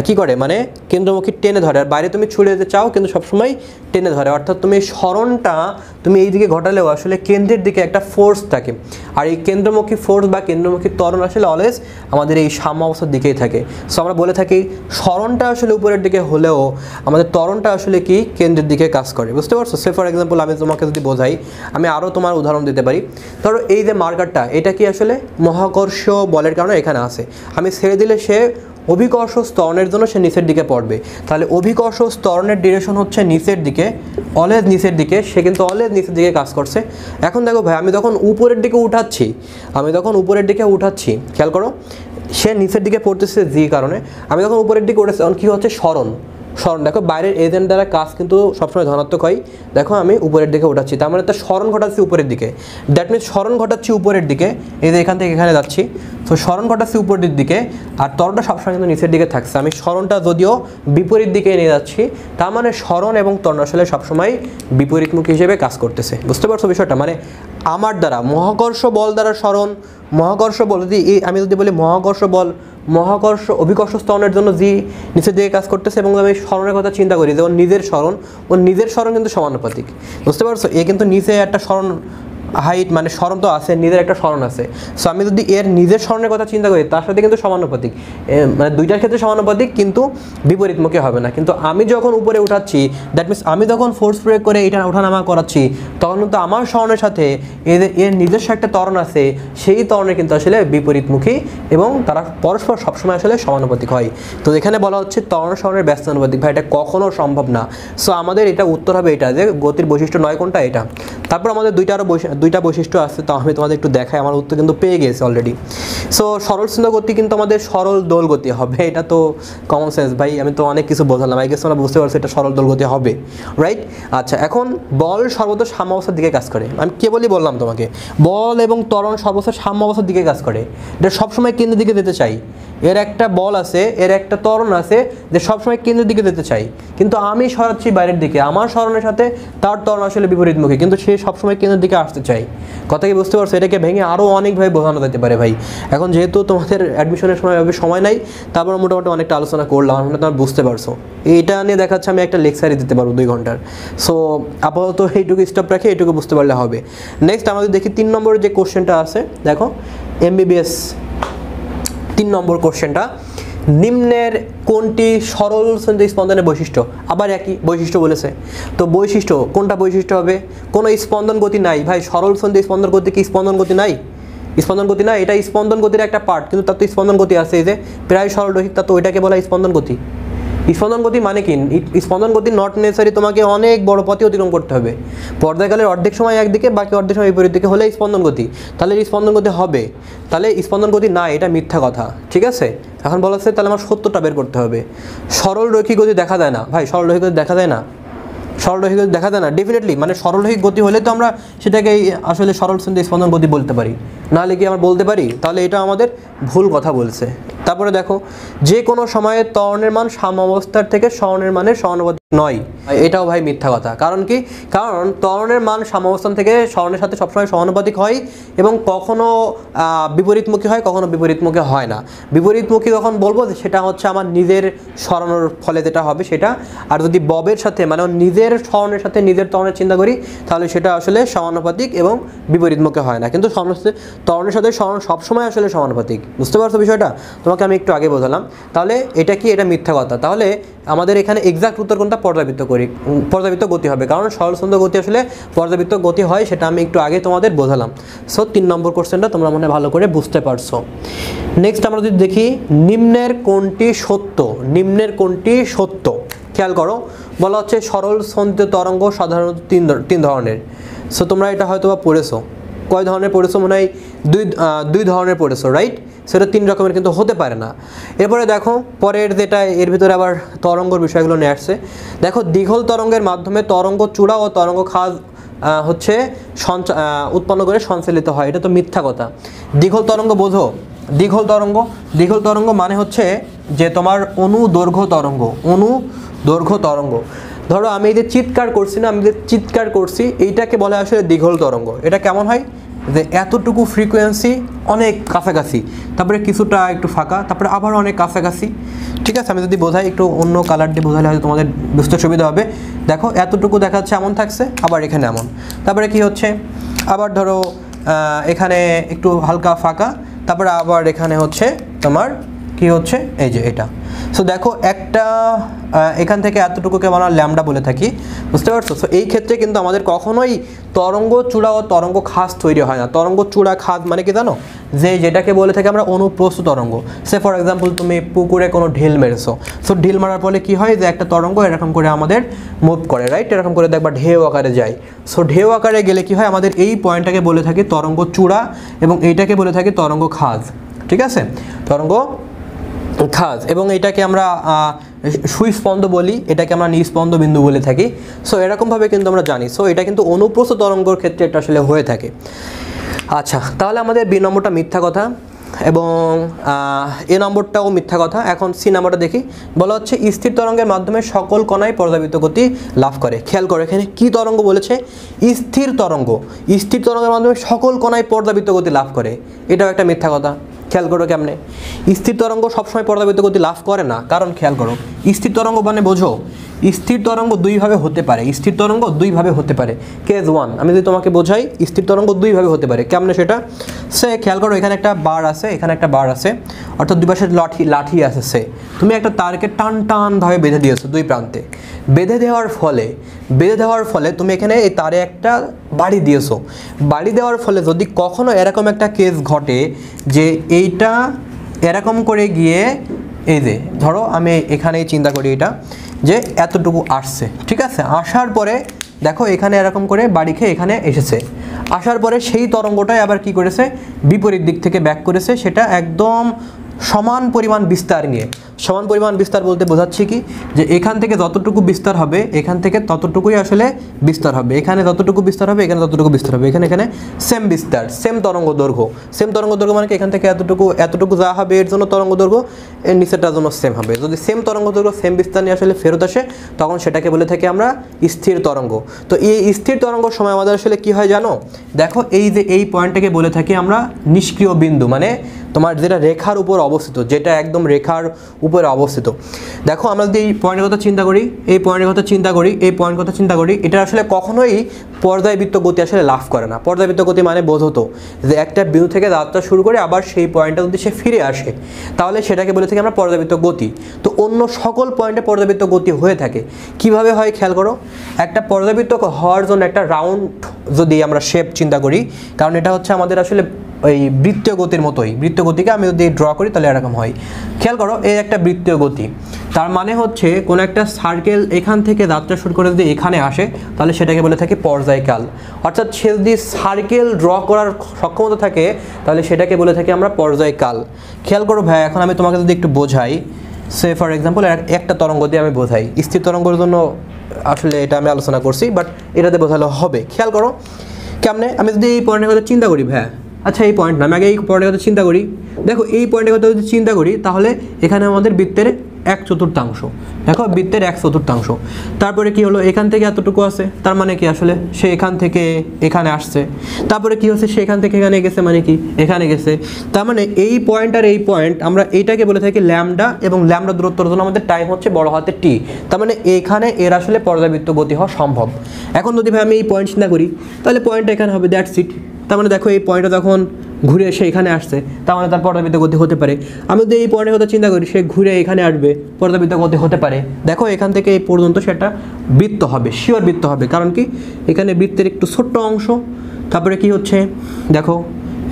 কি করে, মানে কেন্দ্রমুখী টেনে ধরে। আর বাইরে তুমি ছুড়ে যেতে চাও কিন্তু সবসময় টেনে ধরে। অর্থাৎ তুমি সরণটা তুমি এই দিকে ঘটালেও আসলে কেন্দ্রের দিকে একটা ফোর্স থাকে, আর এই কেন্দ্রমুখী ফোর্স বা কেন্দ্রমুখী ত্বরণ আসলে অলওয়েজ আমাদের এই সাম্য অবস্থার দিকেই থাকে। সো আমরা বলে থাকি সরণটা আসলে উপরের দিকে হলেও আমাদের ত্বরণটা আসলে কি কেন্দ্রের দিকে কাজ করে। বুঝতে পারছো? সে ফর এক্সাম্পল আমি তোমাকে যদি বোঝাই, আমি আরও তোমার উদাহরণ দিতে পারি। ধরো এই যে মার্কারটা, এটা কি আসলে মহাকর্ষ বলের কারণে এখানে আছে, আমি ছেড়ে দিলে সে অভিকর্ষ ত্বরণের জন্য সে নিচের দিকে পড়বে। তাহলে অভিকর্ষ ত্বরণের ডিরেকশন হচ্ছে নিচের দিকে, অলওয়েজ নিচের দিকে, সে কিন্তু অলওয়েজ নিচের দিকে কাজ করছে। এখন দেখো ভাই, আমি যখন উপরের দিকে উঠাচ্ছি, খেয়াল করো, সে নিচের দিকে পড়তেছে জি কারণে, আমি যখন উপরের দিকে উঠেছি তখন কী হচ্ছে, সরণ দেখো বাইরের এজেন্ট দ্বারা কাজ কিন্তু সবসময় ধনাত্মক হয়। দেখো আমি উপরের দিকে উঠাচ্ছি, তার মানে তার সরণ ঘটাচ্ছি উপরের দিকে, দ্যাট মিনস সরণ ঘটাচ্ছি উপরের দিকে, এই যে এখান থেকে এখানে যাচ্ছি, তো সরণ ঘটাচ্ছি উপরের দিকে, আর ত্বরণটা সবসময় কিন্তু নিচের দিকে থাকছে। আমি সরণটা যদিও বিপরীত দিকে নিয়ে যাচ্ছি, তার মানে সরণ এবং ত্বরণ আসলে সবসময় বিপরীতমুখী হিসেবে কাজ করতেছে। বুঝতে পারছো বিষয়টা? মানে আমার দ্বারা মহাকর্ষ বল দ্বারা সরণ, মহাকর্ষ বল যদি আমি যদি বলি মহাকর্ষ বল, মহাকর্ষ অভিকর্ষ ত্বরণের জন্য জি নিচের দিকে কাজ করতেছে, এবং আমি সরণের কথা চিন্তা করি যেমন নিজের সরণ কিন্তু সমানুপাতিক। বুঝতে পারছো? এ কিন্তু নিচে একটা সরণ হাইট, মানে সরণ তো আছে, নিজের একটা সরণ আছে। সো আমি যদি এর নিজের সরণের কথা চিন্তা করি, তার সাথে কিন্তু সমানুপাতিক, মানে দুইটার ক্ষেত্রে সমানুপাতিক কিন্তু বিপরীতমুখী হবে না। কিন্তু আমি যখন উপরে উঠাচ্ছি, দ্যাট মিনস আমি যখন ফোর্স প্রয়োগ করে এটা ওঠানামা করাচ্ছি, তখন কিন্তু আমার সরণের সাথে এর নিজস্ব একটা ত্বরণ আছে, সেই ত্বরণে কিন্তু আসলে বিপরীতমুখী এবং তারা পরস্পর সবসময় আসলে সমানুপাতিক হয়। তো এখানে বলা হচ্ছে ত্বরণ সরণের ব্যস্তানুপাতিক। ভাই এটা কখনো সম্ভব না। সো আমাদের এটা উত্তর হবে এটা, যে গতির বৈশিষ্ট্য নয় কোনটা, এটা। তারপর আমাদের দুইটা বৈশিষ্ট্য আছে, তো আমি তোমাদের একটু দেখাই, আমার উত্তর কিন্তু পেয়ে গেছে অলরেডি। সো সরল স্থির গতি কিন্তু আমাদের সরল দোল গতি হবে, এটা তো কমন সেন্স ভাই, আমি তো অনেক কিছু বোঝালাম, আই গেস তোমরা বুঝতে পারছো এটা সরল দোল গতি হবে, রাইট? আচ্ছা, এখন বল সর্বদা সাম্য অবস্থার দিকে কাজ করে। আমি কেবলই বললাম তোমাকে, বল এবং ত্বরণ সর্বদা সাম্য অবস্থার দিকে কাজ করে, এটা সবসময় কেন্দ্রের দিকে যেতে চাই। এর একটা বল আছে, এর একটা ত্বরণ আছে, যে সবসময় কেন্দ্রের দিকে যেতে চাই, কিন্তু আমি সরাচ্ছি বাইরের দিকে, আমার সরণের সাথে তার ত্বরণ আসলে বিপরীতমুখী, কিন্তু সে সবসময় কেন্দ্রের দিকে আসতে চাই। কথা কি বুঝতে পারছো? এটাকে ভেঙে আরও অনেকভাবে বোঝানো যেতে পারে ভাই। এখন যেহেতু তোমাদের অ্যাডমিশনের সময় নাই, তারপর মোটামুটি অনেকটা আলোচনা করলাম, আমার মনে হয় তোমরা বুঝতে পারছো। এইটা নিয়ে দেখাচ্ছে আমি একটা লেকচারই দিতে পারবো 2 ঘন্টার। সো আপাতত এইটুকু স্টপ রাখি, এইটুকু বুঝতে পারলে হবে। নেক্সট আমাদের দেখি 3 নম্বরের যে কোশ্চেনটা আছে, দেখো MBBS 3 নম্বর কোশ্চেনটা, নিম্নের কোনটি সরল সন্ধির স্পন্দনের বৈশিষ্ট্য? আবার একই বৈশিষ্ট্য বলেছে, তো বৈশিষ্ট্য কোনটা বৈশিষ্ট্য হবে? কোনো স্পন্দন গতি নাই ভাই, সরল সন্ধি স্পন্দন গতি কি স্পন্দন গতি নাই? স্পন্দন গতি না, এটা স্পন্দন গতির একটা পার্ট, কিন্তু তার তো স্পন্দন গতি আছে, এই যে প্রায় সরল রৈখিক, তা তো ওইটাকে বলা স্পন্দন গতি। স্পন্দন গতি মানে কি? স্পন্দন গতি নট নেসেসারি তোমাকে অনেক বড় পথে অতিক্রম করতে হবে, পর্যায়কালের অর্ধেক সময় একদিকে, বাকি অর্ধেক সময় বিপরীত দিকে হলে স্পন্দন গতি, তাহলে স্পন্দন গতি হবে। তাহলে স্পন্দন গতি না, এটা মিথ্যা কথা, ঠিক আছে? এখন বলা হচ্ছে তাহলে আমার সত্যটা বের করতে হবে। সরল রৈখিক গতি দেখা যায় না ভাই, সরল রৈখিক গতি দেখা যায় না, সরল রৈখিক গতি দেখা যায় না ডেফিনেটলি। মানে সরল রৈখিক গতি হলে তো আমরা সেটাকে আসলে সরল সন্ধি স্পন্দন গতি বলতে পারি, নাহলে কি আমরা বলতে পারি? তাহলে এটা আমাদের ভুল কথা বলছে। তারপরে দেখো, যে কোনো সময়ে ত্বরণের মান সাম্যাবস্থার থেকে সরণের মানের সমানুপাতিক নয়, এটাও ভাই মিথ্যা কথা। কারণ কি? কারণ ত্বরণের মান সাম্যাবস্থান থেকে সরণের সাথে সবসময় সমানুপাতিক হয়, এবং কখনো বিপরীতমুখী হয়, কখনো বিপরীতমুখী হয় না। বিপরীতমুখী যখন বলবো সেটা হচ্ছে আমার নিজের সরানোর ফলে যেটা হবে সেটা, আর যদি ববের সাথে মানে নিজের সরণের সাথে নিজের ত্বরণের চিন্তা করি, তাহলে সেটা আসলে সমানুপাতিক এবং বিপরীতমুখী হয় না। কিন্তু ত্বরণের সাথে সরণ সবসময় আসলে সমানুপাতিক। বুঝতে পারছো বিষয়টা? তোমাকে আমি একটু আগে বোঝালাম। তাহলে এটা কি? এটা মিথ্যা কথা। তাহলে আমাদের এখানে এক্সাক্ট উত্তর কোনটা? পর্যাবৃত্ত গতি হবে, কারণ সরলসন্ধ গতি আসলে পর্যাবৃত্ত গতি হয়, সেটা আমি একটু আগে তোমাদের বোঝালাম। সো 3 নম্বর কোশ্চেনটা তোমরা মনে ভালো করে বুঝতে পারছো। নেক্সট আমরা যদি দেখি, নিম্নের কোনটি সত্য? নিম্নের কোনটি সত্য? খেয়াল করো, বলা হচ্ছে সরল সন্ধিত তরঙ্গ সাধারণত তিন ধরনের। সো তোমরা এটা হয়তো বা পড়েছো, কয় ধরনের পড়েছো মনে হয় দুই ধরনের পড়েছো, রাইট? সেটা 3 রকমের কিন্তু হতে পারে না। এরপরে দেখো পরের যেটা, এর ভিতরে আবার তরঙ্গর বিষয়গুলো নিয়ে আসছে। দেখো দীঘল তরঙ্গের মাধ্যমে তরঙ্গ চূড়া ও তরঙ্গ খাজ হচ্ছে উৎপন্ন করে সঞ্চালিত হয়, এটা তো মিথ্যা কথা। দীঘল তরঙ্গ বোঝো? দীঘল তরঙ্গ মানে হচ্ছে যে তোমার অনুদৈর্ঘ্য তরঙ্গ। ধরো আমি এই যে চিৎকার করছি না, আমি যে চিৎকার করছি, এইটাকে বলে আসলে দীঘল তরঙ্গ। এটা কেমন হয় যে এতটুকু ফ্রিকোয়েন্সি অনেক কাছাকাছি, তারপরে কিছুটা একটু ফাঁকা, তারপরে আবার অনেক কাছাকাছি। ঠিক আছে, আমি যদি বোঝাই একটু অন্য কালার দিয়ে বোঝালে হয়তো তোমাদের বুঝতে সুবিধা হবে। দেখো এতটুকু দেখাচ্ছে এমন থাকছে, আবার এখানে এমন, তারপরে কি হচ্ছে আবার ধরো এখানে একটু হালকা ফাঁকা, তারপরে আবার এখানে হচ্ছে তোমার কি হচ্ছে এই যে এটা। সো দেখো একটা এখান থেকে এতটুকুকে আমরা ল্যামডা বলে থাকি, বুঝতে পারছো? সো এই ক্ষেত্রে কিন্তু আমাদের কখনোই তরঙ্গ চূড়া ও তরঙ্গ খাজ তৈরি হয় না। তরঙ্গ চূড়া খাজ মানে কি জানো? যেটাকে বলে থাকি আমরা অনুপ্রস্থ তরঙ্গ। সে ফর এক্সাম্পল তুমি পুকুরে কোনো ঢিল মেরেছো, সো ঢিল মারার ফলে কি হয় যে একটা তরঙ্গ এরকম করে আমাদের মুভ করে, রাইট? এরকম করে দেখবা ঢেউ আকারে যায়। সো ঢেউ আকারে গেলে কি হয়, আমাদের এই পয়েন্টটাকে বলে থাকি তরঙ্গ চূড়া এবং এইটাকে বলে থাকি তরঙ্গ খাজ। ঠিক আছে, তরঙ্গ খাজ। এবং এটাকে আমরা সুস্পন্দ বলি, এটাকে আমরা নিস্পন্দ বিন্দু বলে থাকি। সো এরকমভাবে কিন্তু আমরা জানি। সো এটা কিন্তু অনুপ্রস্থ তরঙ্গর ক্ষেত্রে এটা আসলে হয়ে থাকে। আচ্ছা, তাহলে আমাদের বি নম্বরটা মিথ্যা কথা এবং এ নম্বরটাও মিথ্যা কথা। এখন সি নম্বরটা দেখি। বলা হচ্ছে স্থির তরঙ্গের মাধ্যমে সকল কণায় পর্যাবৃত্ত গতি লাভ করে। খেয়াল করো এখানে কি তরঙ্গ বলেছে? স্থির তরঙ্গের মাধ্যমে সকল কণায় পর্যাবৃত্ত গতি লাভ করে, এটাও একটা মিথ্যা কথা। খেয়াল করো কেমনে? স্থির তরঙ্গ সবসময় পর্যাবৃত্ত গতি লাভ করে না, কারণ খেয়াল করো স্থির তরঙ্গ মানে বোঝো, স্থির তরঙ্গ দুইভাবে হতে পারে। কেস 1 আমি যদি তোমাকে বোঝাই, স্থির তরঙ্গ দুইভাবে হতে পারে। কেমনে সেটা? সে খেয়াল করো এখানে একটা বার আছে, এখানে একটা বার আছে, অর্থাৎ দুই পাশে লাঠি আছে। সে তুমি একটা তারকে টানভাবে বেঁধে দিয়েছো দুই প্রান্তে। বেঁধে দেওয়ার ফলে তুমি এখানে এই তারে একটা বাড়ি দিয়েছো। বাড়ি দেওয়ার ফলে যদি কখনো এরকম একটা কেস ঘটে যে এইটা এরকম করে গিয়ে, এই যে ধরো আমি এখানেই চিন্তা করি এটা যে এতটুকু আসছে, ঠিক আছে? আসার পরে দেখো এখানে এরকম করে বাড়ি খেয়ে এখানে এসেছে। আসার পরে সেই তরঙ্গটাই আবার কি করেছে? বিপরীত দিক থেকে ব্যাক করেছে, সেটা একদম সমান পরিমাণ বিস্তার নিয়ে। সমান পরিমাণ বিস্তার বলতে বোঝাচ্ছি কি, যে এখান থেকে যতটুকু বিস্তার হবে এখান থেকে ততটুকুই আসলে বিস্তার হবে, এখানে যতটুকু বিস্তার হবে এখানে ততটুকু বিস্তার হবে, এখানে সেম বিস্তার, সেম তরঙ্গ দৈর্ঘ্য মানে কি এখান থেকে এতটুকু যা হবে এর জন্য তরঙ্গ দৈর্ঘ্য, এর নিচেটার জন্য সেম হবে। যদি সেম তরঙ্গ দৈর্ঘ্য সেম বিস্তার নিয়ে আসলে ফেরত আসে, তখন সেটাকে বলে থাকি আমরা স্থির তরঙ্গ। তো এই স্থির তরঙ্গের সময় আমাদের আসলে কি হয় জানো? দেখো এই যে এই পয়েন্টটাকে বলে থাকি আমরা নিষ্ক্রিয় বিন্দু, মানে তোমার যেটা রেখার উপর অবস্থিত, যেটা একদম রেখার উপরে অবস্থিত। দেখো আমরা যদি এই পয়েন্টের কথা চিন্তা করি, এটা আসলে কখনোই পর্যায়বৃত্ত গতি আসলে লাভ করে না। পর্যায়বৃত্ত গতি মানে বোঝতো যে একটা বিন্দু থেকে যাত্রা শুরু করে আবার সেই পয়েন্টে যদি সে ফিরে আসে, তাহলে সেটাকে বলে থাকি আমরা পর্যায়বৃত্ত গতি। তো অন্য সকল পয়েন্টে পর্যায়বৃত্ত গতি হয়ে থাকে। কিভাবে হয় খেয়াল করো, একটা পর্যায়বৃত্ত হওয়ার জন্য একটা রাউন্ড যদি আমরা শেপ চিন্তা করি, কারণ এটা হচ্ছে আমাদের আসলে এই বৃত্তীয় গতির মতোই। বৃত্তীয় গতিকে আমি যদি ড্র করি তাহলে এরকম হয়। খেয়াল করো এই একটা বৃত্তীয় গতি, তার মানে হচ্ছে কোনো একটা সার্কেল এখান থেকে যাত্রা শুরু করে যদি এখানে আসে, তাহলে সেটাকে বলে থাকি পর্যায়কাল। অর্থাৎ সে যদি সার্কেল ড্র করার সক্ষমতা থাকে, তাহলে সেটাকে বলে থাকি আমরা পর্যায়কাল। খেয়াল করো ভাই, এখন আমি তোমাকে যদি একটু বোঝাই, সে ফর এক্সাম্পল একটা তরঙ্গ দিয়ে আমি বোঝাই। স্থির তরঙ্গের জন্য আসলে এটা আমি আলোচনা করছি, বাট এটাতে বোঝালে হবে। খেয়াল করো কেমনে? আমি যদি এই পয়েন্টের কথা চিন্তা করি ভাই, আচ্ছা এই পয়েন্ট না, আমি আগে এই পয়েন্টের কথা চিন্তা করি। দেখো এই পয়েন্টের কথা যদি চিন্তা করি, তাহলে এখানে আমাদের বৃত্তের 1/4, দেখো বৃত্তের 1/4। তারপরে কি হলো, এখান থেকে এতটুকু আছে, তার মানে কি আসলে সে এখান থেকে এখানে আসছে। তারপরে কি হচ্ছে, সে এখান থেকে এখানে গেছে, মানে কি এখানে গেছে। তার মানে এই পয়েন্ট আর এই পয়েন্ট আমরা এইটাকে বলে থাকি ল্যামডা, এবং ল্যামডা দূরত্বের জন্য আমাদের টাইম হচ্ছে বড় হাতে টি। তার মানে এখানে এর আসলে পর্যাবৃত্ত গতি হওয়া সম্ভব। এখন যদি ভাই আমি এই পয়েন্ট চিন্তা করি, তাহলে পয়েন্টটা এখানে হবে, দ্যাটস ইট। তার মানে দেখো এই পয়েন্টটা যখন ঘুরে এসে এখানে আসছে, তার মানে তার পর্যাবৃত্ত গতি হতে পারে। আমি যদি এই পয়েন্টের কথা চিন্তা করি, সে ঘুরে এখানে আসবে, পর্যাবৃত্ত গতি হতে পারে। দেখো এখান থেকে এই পর্যন্ত সেটা বৃত্ত হবে, শিওর বৃত্ত হবে। কারণ কি, এখানে বৃত্তের একটু ছোট্ট অংশ, তারপরে কি হচ্ছে দেখো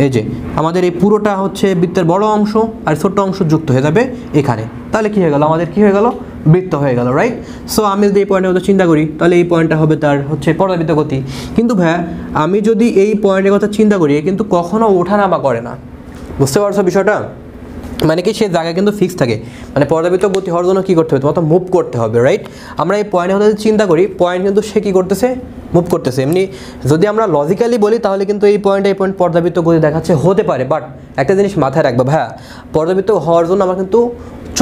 এই যে আমাদের এই পুরোটা হচ্ছে বৃত্তের বড় অংশ, আর ছোট্ট অংশ যুক্ত হয়ে যাবে এখানে। তাহলে কি হয়ে গেল, আমাদের কি হয়ে গেল, বৃত্ত হয়ে গেল, রাইট? সো আমি যদি এই পয়েন্টের কথা চিন্তা করি তাহলে এই পয়েন্টটা হবে তার হচ্ছে পর্যাবৃত্ত গতি। কিন্তু ভাইয়া আমি যদি এই পয়েন্টের কথা চিন্তা করি কিন্তু কখনো ওঠানামা করে না, বুঝতে পারছো বিষয়টা? মানে কি সে জায়গায় কিন্তু ফিক্স থাকে, মানে পর্যাবৃত্ত গতি হওয়ার জন্য কী করতে হবে, তোমার তো মুভ করতে হবে, রাইট? আমরা এই পয়েন্টের কথা চিন্তা করি, পয়েন্ট কিন্তু সে কী করতেছে, মুভ করতেছে। এমনি যদি আমরা লজিক্যালি বলি তাহলে কিন্তু এই পয়েন্ট পর্যাবৃত্ত গতি দেখাচ্ছে, হতে পারে। বাট একটা জিনিস মাথায় রাখবে ভাইয়া, পর্যাবৃত্ত হওয়ার জন্য আমার কিন্তু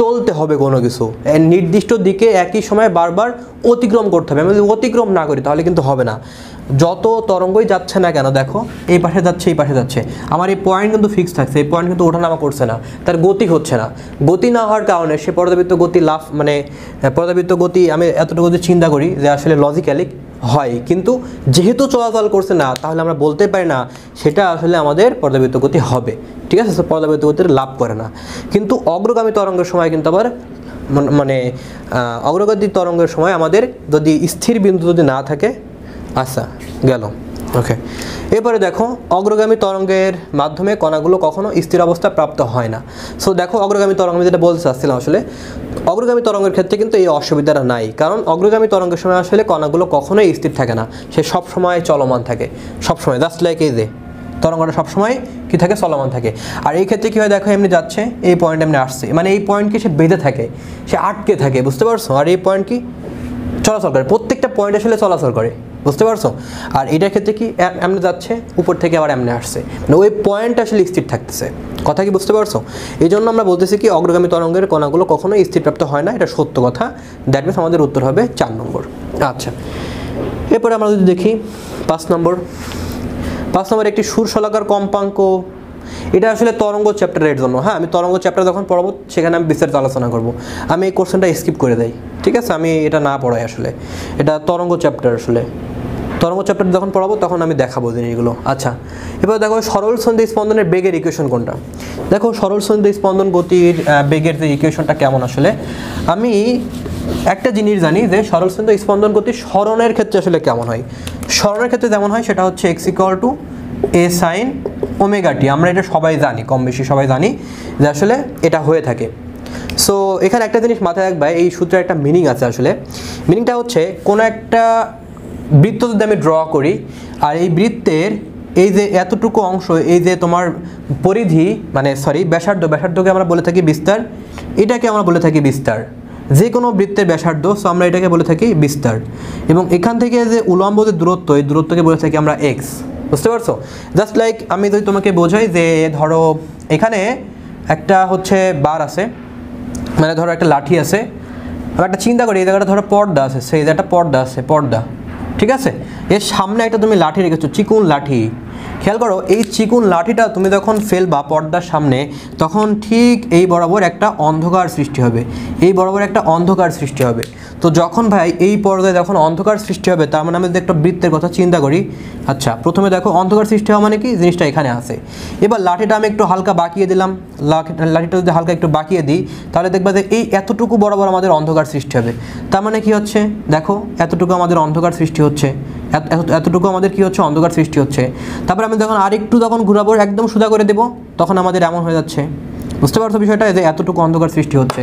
চলতে হবে কোনো কিছু নির্দিষ্ট দিকে একই সময় বারবার অতিক্রম করতে হবে। আমি যদি অতিক্রম না করি তাহলে কিন্তু হবে না। যত তরঙ্গই যাচ্ছে না কেন, দেখো এই পাশে যাচ্ছে এই পাশে যাচ্ছে, আমার এই পয়েন্ট কিন্তু ফিক্স থাকছে, এই পয়েন্ট কিন্তু ওঠানামা করছে না, তার গতি হচ্ছে না। গতি না হওয়ার কারণে সে পর্যাবৃত্ত গতি লাভ, মানে পর্যাবৃত্ত গতি আমি এতটুকু যদি চিন্তা করি যে আসলে লজিক্যালি হয়, কিন্তু যেহেতু চলাচল করছে না তাহলে আমরা বলতে পারি না সেটা আসলে আমাদের পর্যাবৃত্ত গতি হবে, ঠিক আছে? পর্যাবৃত্ত গতির লাভ করে না। কিন্তু অগ্রগামী তরঙ্গের সময় কিন্তু আবার মানে অগ্রগতি তরঙ্গের সময় আমাদের যদি স্থির বিন্দু যদি না থাকে, আচ্ছা গেল, ওকে। এরপরে দেখো অগ্রগামী তরঙ্গের মাধ্যমে কণাগুলো কখনো স্থির অবস্থা প্রাপ্ত হয় না। সো দেখো অগ্রগামী তরঙ্গ, আমি যেটা বলতে চাচ্ছিলাম আসলে অগ্রগামী তরঙ্গের ক্ষেত্রে কিন্তু এই অসুবিধাটা নাই, কারণ অগ্রগামী তরঙ্গের সময় আসলে কণাগুলো কখনোই স্থির থাকে না, সে সবসময় চলমান থাকে, সবসময়, জাস্ট লাইক এই যে তরঙ্গটা সবসময় কী থাকে, চলমান থাকে। আর এই ক্ষেত্রে কী হয় দেখো, এমনি যাচ্ছে, এই পয়েন্ট এমনি আসছে, মানে এই পয়েন্টকে সে বেঁধে থাকে, সে আটকে থাকে, বুঝতে পারছো? আর এই পয়েন্ট কি চলাচল করে, প্রত্যেকটা পয়েন্ট আসলে চলাচল করে, বুঝতে পারছো? আর এটার ক্ষেত্রে কি এমনি যাচ্ছে, উপর থেকে আবার এমনি আসছে, মানে ওই পয়েন্ট আসলে স্থির থাকতেছে, কথা কি বুঝতে পারছো? এই জন্য আমরা বলতেছি কি অগ্রগামী তরঙ্গের কণাগুলো কখনোই স্থিরপ্রাপ্ত হয় না, এটা সত্য কথা। দ্যাট মিনস আমাদের উত্তর হবে 4 নম্বর। আচ্ছা, এরপরে আমরা যদি দেখি 5 নম্বর একটি সুরশলাকার কম্পাঙ্ক, এটা আসলে তরঙ্গ চ্যাপ্টারের জন্য। হ্যাঁ, আমি তরঙ্গ চ্যাপ্টার যখন পড়াবো সেখানে আমি বিস্তারিত আলোচনা করব। আমি এই কোশ্চেনটা স্কিপ করে দেই, ঠিক আছে? আমি এটা না পড়াই আসলে, এটা তরঙ্গ চ্যাপ্টার, আসলে তরঙ্গ চ্যাপ্টার যখন পড়াবো তখন আমি দেখাবো জিনিসগুলো। আচ্ছা, এবার দেখো সরল সন্ধি স্পন্দনের বেগের ইকুয়েশন কোনটা। দেখো সরল সন্ধি স্পন্দন গতির বেগের যে ইকুয়েশনটা কেমন, আসলে আমি একটা জিনিস জানি যে সরল সন্ধি স্পন্দন গতি সরণের ক্ষেত্রে আসলে কেমন হয়। সরণের ক্ষেত্রে যেমন হয় সেটা হচ্ছে x = a sin omega t. আমরা এটা সবাই জানি, কম বেশি সবাই জানি যে আসলে এটা হয়ে থাকে। সো এখানে একটা জিনিস মাথায় রাখবে, এই সূত্রের একটা মিনিং আছে। আসলে মিনিংটা হচ্ছে কোনো একটা বৃত্ত যদি আমি ড্র করি, আর এই বৃত্তের এই যে এতটুকু অংশ, এই যে তোমার পরিধি, মানে সরি ব্যাসার্ধকে আমরা বলে থাকি বিস্তার, এটাকে আমরা বলে থাকি বিস্তার, যে কোনো বৃত্তের ব্যাসার্ধ, সো আমরা এটাকে বলে থাকি বিস্তার। এবং এখান থেকে যে উলম্ব যে দূরত্ব, এই দূরত্বকে বলে থাকি আমরা এক্স, বুঝতে পারছো? জাস্ট লাইক আমি যদি তোমাকে বোঝাই যে ধরো এখানে একটা হচ্ছে বার আছে, মানে ধরো একটা লাঠি আছে, আমি একটা চিন্তা করি এই জায়গাটা ধরো পর্দা আছে, সেই জায়গাটা পর্দা আছে, পর্দা, ঠিক আছে? এর সামনে একটা তুমি লাঠি রেখেছো, চিকুন লাঠি। খেয়াল করো, এই চিকুন লাঠিটা তুমি যখন ফেলবা পর্দার সামনে, তখন ঠিক এই বরাবর একটা অন্ধকার সৃষ্টি হবে, এই বরাবর একটা অন্ধকার সৃষ্টি হবে। তো যখন ভাই এই পর্দায় যখন অন্ধকার সৃষ্টি হবে, তার মানে আমি যদি একটা বৃত্তের কথা চিন্তা করি, আচ্ছা প্রথমে দেখো অন্ধকার সৃষ্টি হওয়া মানে কি, জিনিসটা এখানে আছে। এবার লাঠিটা আমি একটু হালকা বাঁকিয়ে দিলাম, লাঠিটা যদি হালকা একটু বাঁকিয়ে দিই, তাহলে দেখবা যে এই এতটুকু বরাবর আমাদের অন্ধকার সৃষ্টি হবে। তার মানে কি হচ্ছে, দেখো এতটুকু আমাদের অন্ধকার সৃষ্টি হচ্ছে, এতটুকু আমাদের কি হচ্ছে, অন্ধকার সৃষ্টি হচ্ছে। তারপরে আমি যখন আরেকটু যখন ঘুরাবো, একদম সোজা করে দেবো, তখন আমাদের এমন হয়ে যাচ্ছে, বুঝতে পারছো বিষয়টা, যে এতটুকু অন্ধকার সৃষ্টি হচ্ছে।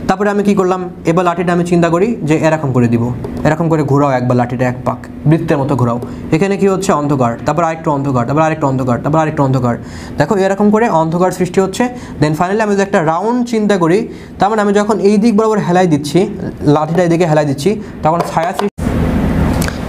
তারপরে আমি কি করলাম, এবার লাঠিটা আমি চিন্তা করি যে এরকম করে দিব, এরকম করে ঘোরাও একবার লাঠিটা এক পাক, বৃত্তের মতো ঘোরাও, এখানে কি হচ্ছে, অন্ধকার, তারপর আরেকটু অন্ধকার, তারপর আরেকটু অন্ধকার, তারপর আরেকটু অন্ধকার, দেখো এরকম করে অন্ধকার সৃষ্টি হচ্ছে। দেন ফাইনালি আমি যদি একটা রাউন্ড চিন্তা করি, তার মানে আমি যখন এই দিক বরাবর হেলাই দিচ্ছি, লাঠিটা এই দিকে হেলাই দিচ্ছি, তখন ছায়া সৃষ্টি।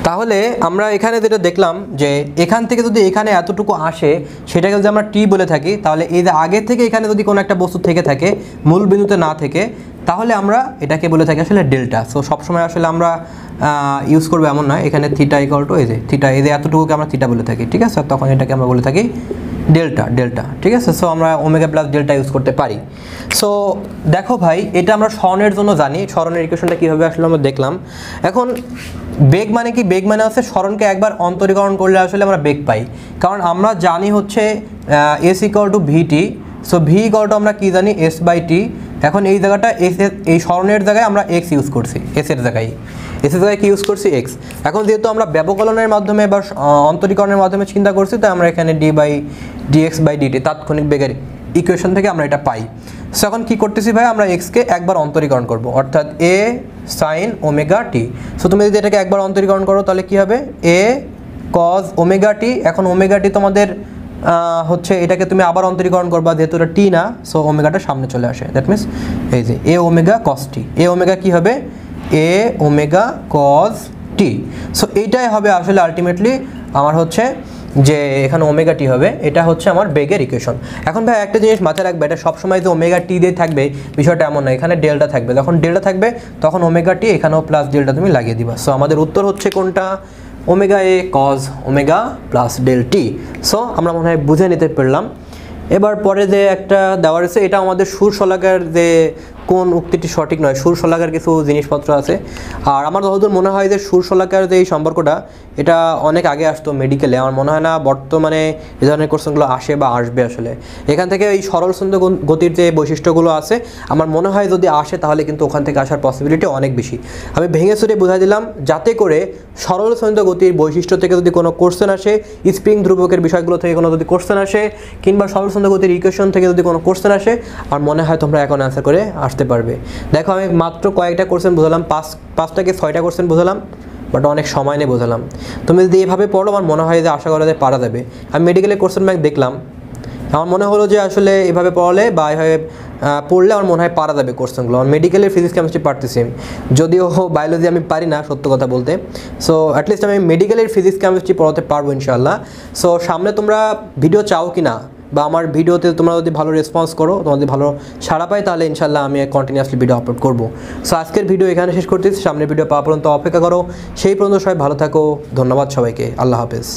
তাহলে আমরা এখানে যেটা দেখলাম যে এখান থেকে যদি এখানে এতটুকু আসে, সেটাকে যদি আমরা টি বলে থাকি, তাহলে এই যে আগে থেকে এখানে যদি কোনো একটা বস্তু থেকে থাকে, মূল বিন্দুতে না থেকে, তাহলে আমরা এটাকে বলে থাকি আসলে ডেল্টা। সো সবসময় আসলে আমরা ইউজ করবো এমন নয়, এখানে থিটা = এই যে থিটা, এই যে এতটুকুকে আমরা থিটা বলে থাকি, ঠিক আছে? তখন এটাকে আমরা বলে থাকি ডেল্টা, ঠিক আছে? সো আমরা ওমেগা প্লাস ডেল্টা ইউজ করতে পারি। সো দেখো ভাই, এটা আমরা স্মরণের জন্য জানি, স্মরণের ইকুয়েশনটা কীভাবে আসলে আমরা দেখলাম। এখন বেগ মানে কি, বেগ মানে হচ্ছে স্মরণকে একবার অন্তরীকরণ করলে আসলে আমরা বেগ পাই, কারণ আমরা জানি হচ্ছে s = vt। সো v = আমরা কি জানি, s/t। এখন এই জায়গাটা s, এই স্মরণের জায়গায় আমরা x ইউজ করছি, s এর জায়গায় কি ইউজ করছি, x। এখন যেহেতু আমরা ব্যবকলনের মাধ্যমে বা অন্তরীকরণের মাধ্যমে চিন্তা করছি, তাই আমরা এখানে d/dx/dt তাৎক্ষণিক বেগের ইকুয়েশন থেকে আমরা এটা পাই। সো এখন কী করতেছি ভাই, আমরা এক্সকে একবার অন্তরীকরণ করব, অর্থাৎ এ সাইন ওমেগা টি। সো তুমি যদি এটাকে একবার অন্তরীকরণ করো তাহলে কী হবে, এ কজ ওমেগা টি। এখন ওমেগা টি তোমাদের হচ্ছে এটাকে তুমি আবার অন্তরীকরণ করবা, যেহেতু এটা টি না, সো ওমেগাটা সামনে চলে আসে। দ্যাট মিনস এই যে এ ওমেগা কস টি, এ ওমেগা কী হবে, এ ওমেগা কজ টি। সো এইটাই হবে আসলে আলটিমেটলি আমার হচ্ছে যে এখানে ওমেগা টি হবে, এটা হচ্ছে আমার বেগের ইকুয়েশন। এখন ভাই একটা জিনিস মাথায় রাখবে, এটা সবসময় যে ওমেগা টি দিয়ে থাকবে বিষয়টা এমন না, এখানে ডেল্টা থাকবে। যখন ডেল্টা থাকবে তখন ওমেগা টি, এখানেও প্লাস ডেল্টা তুমি লাগিয়ে দিবা। সো আমাদের উত্তর হচ্ছে কোনটা, omega A cos omega plus del T. So আমরা মনে হয় বুঝে নিতে পারলাম। এবার পরে যে একটা দেওয়া রয়েছে, এটা আমাদের সুর শলাকার যে কোন উক্তিটি সঠিক নয়, সুর শলাকার কিছু জিনিসপত্র আছে। আর আমার যতদূর মনে হয় যে সুর শলাকার যে এই সম্পর্কটা, এটা অনেক আগে আসতো মেডিকেলে। আমার মনে হয় না বর্তমানে এই ধরনের কোশ্চেনগুলো আসে বা আসবে। আসলে এখান থেকে এই সরল ছন্দ গতির যে বৈশিষ্ট্যগুলো আছে, আমার মনে হয় যদি আসে তাহলে কিন্তু ওখান থেকে আসার পসিবিলিটি অনেক বেশি। আমি ভেঙে চুরে বোঝাই দিলাম, যাতে করে সরল ছন্দ গতির বৈশিষ্ট্য থেকে যদি কোনো কোশ্চেন আসে, স্প্রিং ধ্রুবকের বিষয়গুলো থেকে কোনো যদি কোশ্চেন আসে, কিংবা সরল ছন্দ গতির ইকুয়েশন থেকে যদি কোনো কোশ্চেন আসে, আর মনে হয় তোমরা এখন অ্যান্সার করে আসতে পারবে। দেখো আমি মাত্র কয়েকটা কোশ্চেন বোঝালাম, 5টাকে 6টা কোশ্চেন বোঝালাম, বাট অনেক সময় নিয়ে বোঝালাম। তুমি যদি এভাবে পড়ো, আমার মনে হয় যে আশা করা যায় পারা যাবে। আমি মেডিকেলের কোশ্চেন ব্যাংক দেখলাম, আমার মনে হলো যে আসলে এভাবে পড়ালে বা এভাবে পড়লে আমার মনে হয় পারা যাবে কোশ্চেনগুলো। আমার মেডিকেলের ফিজিক্স কেমিস্ট্রি পারতেছি, যদিও বায়োলজি আমি পারি না সত্য কথা বলতে। সো অ্যাটলিস্ট আমি মেডিকেলের ফিজিক্স কেমিস্ট্রি পড়াতে পারবো ইনশাআল্লাহ। সো সামনে তোমরা ভিডিও চাও কি না, বা আমার ভিডিওতে তোমরা যদি ভালো রেসপন্স করো, তোমাদের ভালো সাড়া পাই, তাহলে ইনশাআল্লাহ আমি কন্টিনিউয়াসলি ভিডিও আপলোড করবো। সো আজকের ভিডিও এখানে শেষ করতেছি, সামনের ভিডিও পাওয়া পর্যন্ত অপেক্ষা করো। সেই পর্যন্ত সবাই ভালো থাকো, ধন্যবাদ সবাইকে, আল্লাহ হাফেজ।